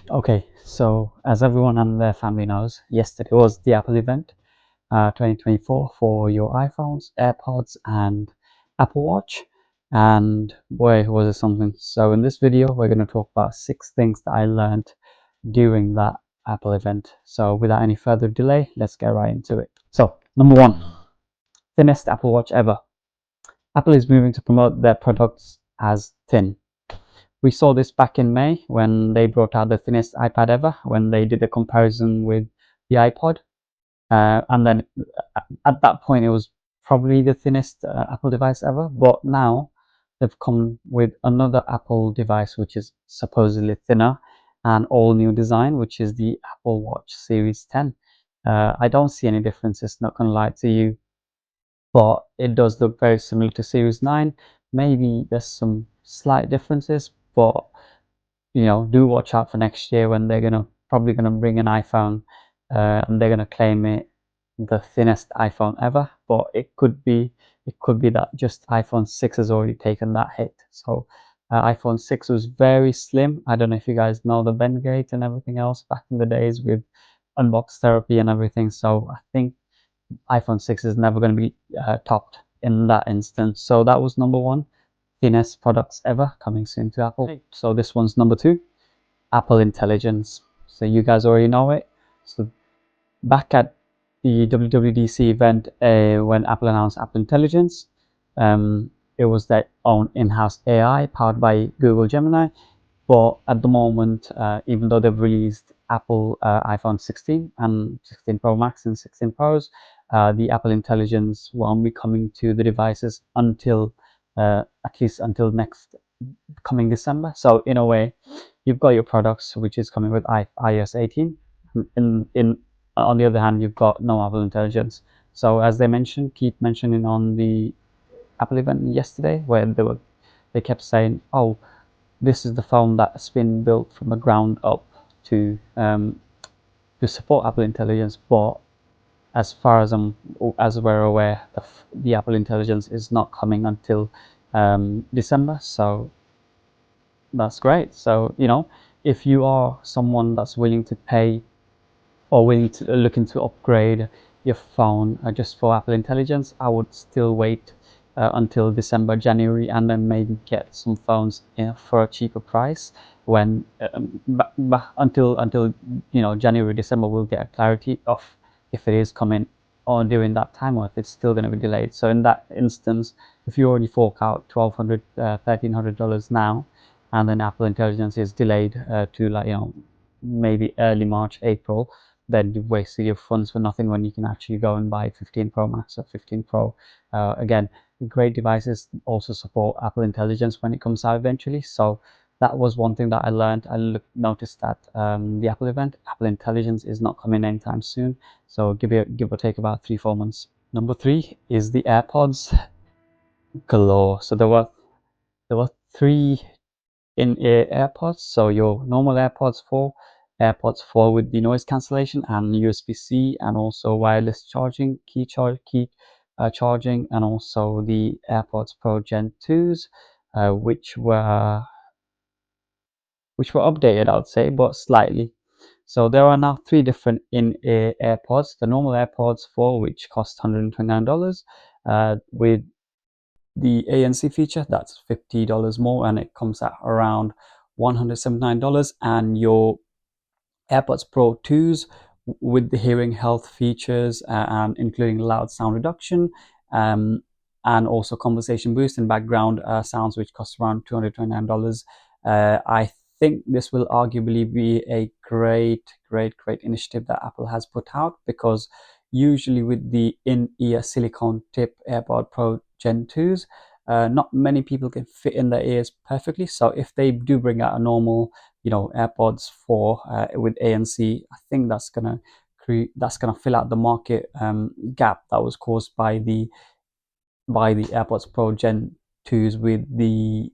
Okay, so as everyone and their family knows, yesterday was the Apple event 2024 for your iPhones, AirPods, and Apple Watch. And boy, was it something. So, in this video, we're going to talk about 6 things that I learned during that Apple event. So, without any further delay, let's get right into it. So, number one, thinnest Apple Watch ever. Apple is moving to promote their products as thin. We saw this back in May when they brought out the thinnest iPad ever, when they did a comparison with the iPod. And then at that point, it was probably the thinnest Apple device ever. But now they've come with another Apple device, which is supposedly thinner and all new design, which is the Apple Watch Series 10. I don't see any differences, not gonna lie to you, but it does look very similar to Series 9. Maybe there's some slight differences, but do watch out for next year when they're probably gonna bring an iPhone, and they're gonna claim it the thinnest iPhone ever. But it could be that just iPhone 6 has already taken that hit. So iPhone 6 was very slim. I don't know if you guys know the Bendgate and everything else back in the days with unbox therapy and everything. So I think iPhone 6 is never going to be topped in that instance. So that was number one, thinnest products ever coming soon to Apple. Okay. So this one's number two, Apple Intelligence. So you guys already know it. So back at the WWDC event, when Apple announced Apple Intelligence, it was their own in-house AI powered by Google Gemini. But at the moment, even though they've released Apple iPhone 16 and 16 Pro Max and 16 Pros, the Apple Intelligence won't be coming to the devices until at least until next coming December. So in a way, you've got your products which is coming with iOS 18. In On the other hand, you've got no Apple Intelligence. So as they mentioned, keep mentioning on the Apple event yesterday, where they kept saying, "Oh, this is the phone that's been built from the ground up to support Apple Intelligence." But as far as we're aware, the Apple Intelligence is not coming until December. So that's great. So if you are someone that's willing to pay or willing to looking to upgrade your phone just for Apple Intelligence, I would still wait until December, January, and then maybe get some phones for a cheaper price. When until January, December, we'll get a clarity of if it is coming on during that time or if it's still going to be delayed. So in that instance, if you already fork out $1,200, $1,300 now, and then Apple Intelligence is delayed to maybe early March, April, then you've wasted your funds for nothing when you can actually go and buy 15 Pro Max or 15 Pro. Again, great devices also support Apple Intelligence when it comes out eventually. So that was one thing that I learned. Noticed that the Apple event, Apple Intelligence is not coming anytime soon. So give or take about 3-4 months. Number three is the AirPods galore. So there were three in-ear AirPods. So your normal AirPods 4 with the noise cancellation and USB-C, and also wireless charging, key charging, and also the AirPods Pro Gen 2s, which were updated, I would say, but slightly. So there are now three different in-ear AirPods. The normal AirPods 4, which cost $129, with the ANC feature, that's $50 more, and it comes at around $179. And your AirPods Pro 2s with the hearing health features, and including loud sound reduction, and also conversation boost and background sounds, which costs around $229. I think this will arguably be a great initiative that Apple has put out, because usually with the in-ear silicone tip AirPod Pro Gen 2s, not many people can fit in their ears perfectly. So if they do bring out a normal AirPods 4 with ANC, I think that's gonna fill out the market gap that was caused by the AirPods Pro Gen 2s with the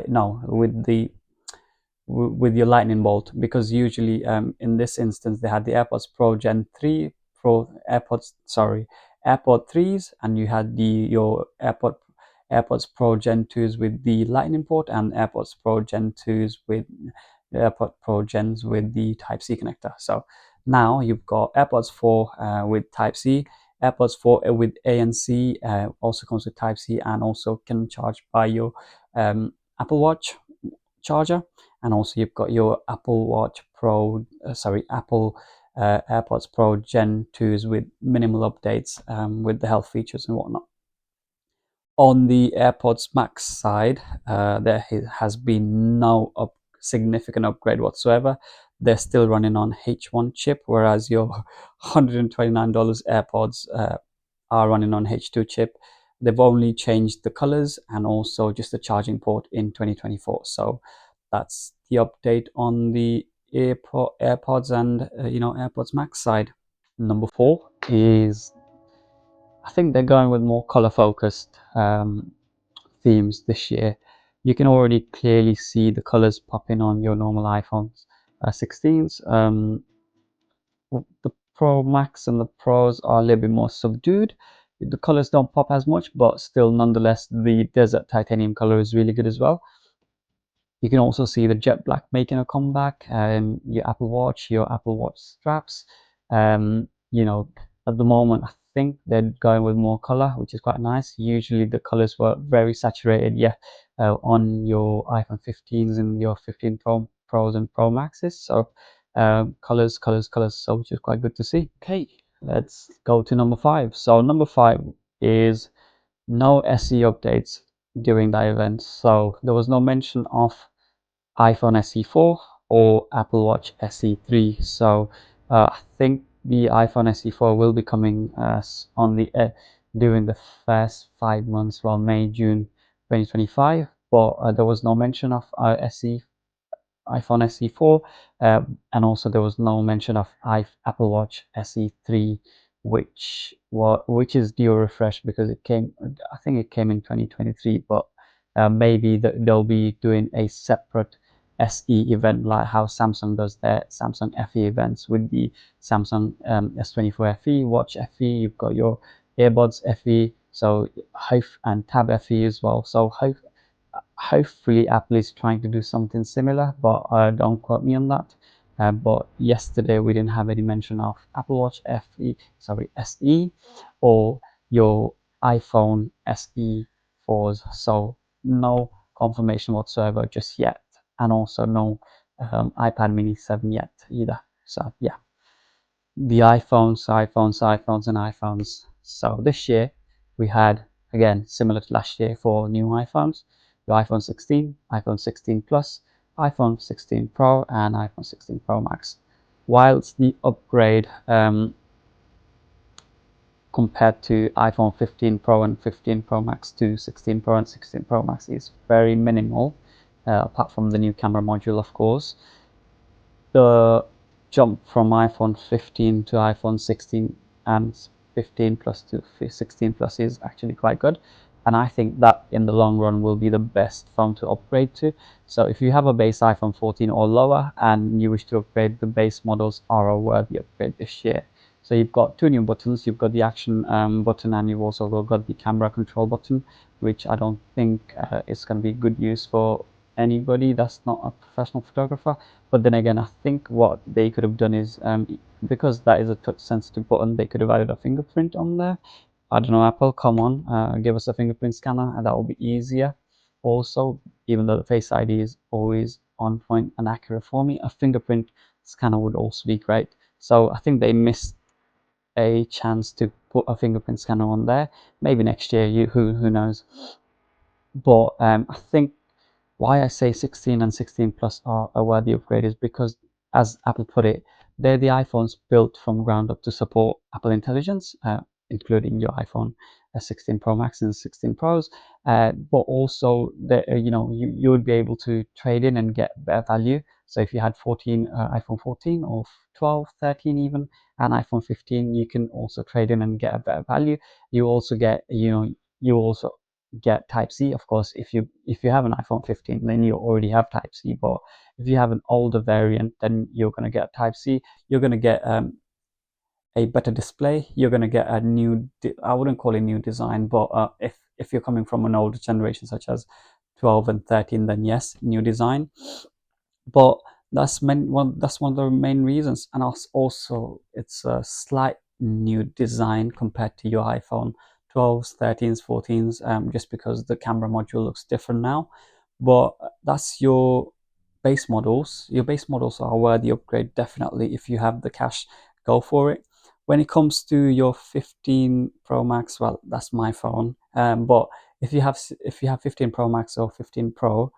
no with the with your lightning bolt, because usually in this instance they had the AirPods Pro Gen 3 Pro AirPod 3s, and you had your AirPods Pro Gen 2s with the lightning port, and AirPods Pro Gen 2s with AirPod Pro gens with the Type C connector. So now you've got AirPods 4 with Type C, AirPods 4 with ANC, also comes with Type C, and also can charge by your Apple Watch charger. And also you've got your Apple Watch Pro, Apple AirPods Pro Gen 2s with minimal updates with the health features and whatnot. On the AirPods Max side, there has been no significant upgrade whatsoever. They're still running on H1 chip, whereas your $129 AirPods are running on H2 chip. They've only changed the colors and also just the charging port in 2024. So that's the update on the AirPods and AirPods Max side. Number four is, I think they're going with more color focused themes this year. You can already clearly see the colors popping on your normal iPhones 16s. The Pro Max and the Pros are a little bit more subdued. The colors don't pop as much, but still, nonetheless, the Desert Titanium color is really good as well. You can also see the jet black making a comeback, and your Apple Watch straps. At the moment, I think they're going with more color, which is quite nice. Usually, the colors were very saturated, yeah, on your iPhone 15s and your 15 Pros and Pro Maxes. So, colors, colors, colors. So, which is quite good to see. Okay, let's go to number five. So, number five is no SE updates during the event. So, there was no mention of iPhone SE4 or Apple Watch SE3. So I think the iPhone SE4 will be coming on the during the first 5 months, well, May, June 2025. But there was no mention of iPhone SE4, and also there was no mention of Apple Watch SE3, which is due refresh because I think it came in 2023, but maybe they'll be doing a separate SE event like how Samsung does their Samsung FE events with the Samsung S24 FE, Watch FE. You've got your earbuds FE, so and Tab FE as well. So hopefully Apple is trying to do something similar, but don't quote me on that. But yesterday we didn't have any mention of Apple Watch SE or your iPhone SE 4s. So no confirmation whatsoever just yet, and also no iPad Mini 7 yet either. So yeah, the iPhones, and iPhones. So this year we had, again, similar to last year for new iPhones, the iPhone 16, iPhone 16 Plus, iPhone 16 Pro, and iPhone 16 Pro Max. Whilst the upgrade compared to iPhone 15 Pro and 15 Pro Max to 16 Pro and 16 Pro Max is very minimal, apart from the new camera module, of course, the jump from iPhone 15 to iPhone 16 and 15 plus to 16 plus is actually quite good. And I think that in the long run will be the best phone to upgrade to. So if you have a base iPhone 14 or lower and you wish to upgrade, the base models are a worthy upgrade this year. So you've got two new buttons. You've got the action button, and you've also got the camera control button, which I don't think is going to be good use for anybody that's not a professional photographer. But then again, I think what they could have done is, because that is a touch sensitive button, they could have added a fingerprint on there. I don't know, Apple, come on, give us a fingerprint scanner, and that will be easier. Also, even though the Face ID is always on point and accurate for me, a fingerprint scanner would also be great. So I think they missed a chance to put a fingerprint scanner on there. Maybe next year, who knows. But I think why I say 16 and 16 Plus are a worthy upgrade is because, as Apple put it, they're the iPhones built from ground up to support Apple Intelligence, including your iPhone 16 Pro Max and 16 Pros. But also, you would be able to trade in and get better value. So if you had iPhone 14 or 12, 13 even, and iPhone 15, you can also trade in and get a better value. You also get, you also get Type C. Of course, if you have an iPhone 15, then you already have Type C. But if you have an older variant, then you're going to get Type C. You're going to get a better display. You're going to get a new, I wouldn't call it new design, but if you're coming from an older generation such as 12 and 13, then yes, new design. But That's one of the main reasons. And also it's a slight new design compared to your iPhone 12s, 13s, 14s, just because the camera module looks different now. But that's your base models. Your base models are worthy upgrade, definitely. If you have the cash, go for it. When it comes to your 15 Pro Max, well, that's my phone. But if you have 15 Pro Max or 15 Pro,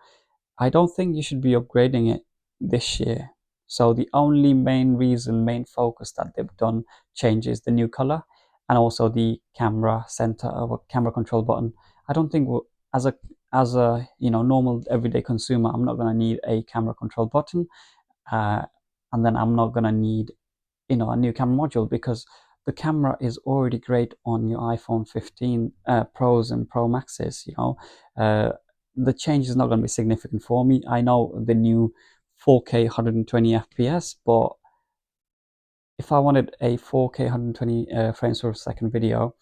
I don't think you should be upgrading it this year. So the only main focus that they've done changes the new color and also the camera center or camera control button. I don't think as a normal everyday consumer, I'm not gonna need a camera control button, uh, and then I'm not gonna need a new camera module because the camera is already great on your iPhone 15 Pros and Pro Maxes. Uh, the change is not going to be significant for me. I know the new 4K 120 FPS, but if I wanted a 4K 120 frames per second video,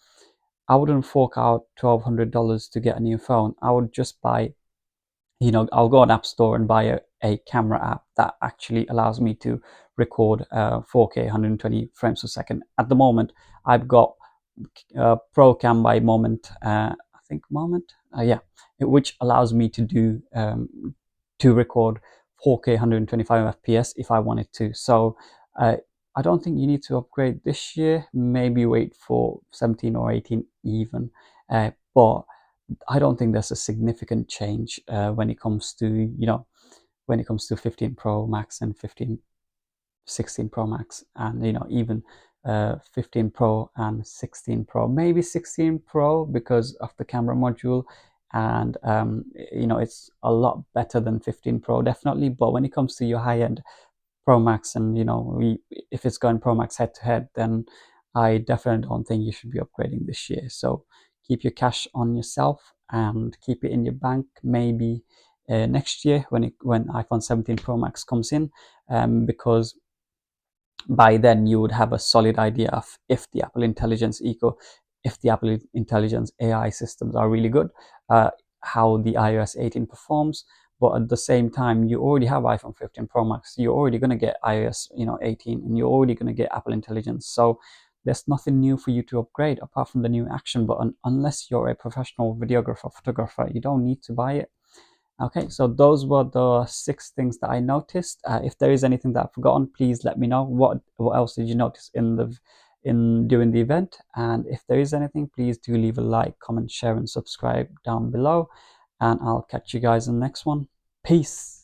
I wouldn't fork out $1,200 to get a new phone. I would just buy, I'll go on App Store and buy a camera app that actually allows me to record 4K 120 frames per second. At the moment, I've got Pro Cam by Moment, I think Moment, yeah, which allows me to do to record 4K 125 FPS if I wanted to. So I don't think you need to upgrade this year. Maybe wait for 17 or 18 even, but I don't think there's a significant change when it comes to 15 Pro Max and 16 Pro Max, and even 15 Pro and 16 Pro, maybe 16 Pro because of the camera module, and it's a lot better than 15 Pro definitely. But when it comes to your high end Pro Max, and if it's going Pro Max head to head, then I definitely don't think you should be upgrading this year. So keep your cash on yourself and keep it in your bank. Maybe next year when iPhone 17 Pro Max comes in, because by then you would have a solid idea of if the Apple Intelligence AI systems are really good, how the iOS 18 performs. But at the same time, you already have iPhone 15 Pro Max. You're already going to get iOS, 18, and you're already going to get Apple Intelligence. So there's nothing new for you to upgrade apart from the new action button. Unless you're a professional videographer, photographer, you don't need to buy it. Okay, so those were the 6 things that I noticed. If there is anything that I've forgotten, please let me know. What else did you notice in during the event? And if there is anything, please do leave a like, comment, share, and subscribe down below. And I'll catch you guys in the next one. Peace.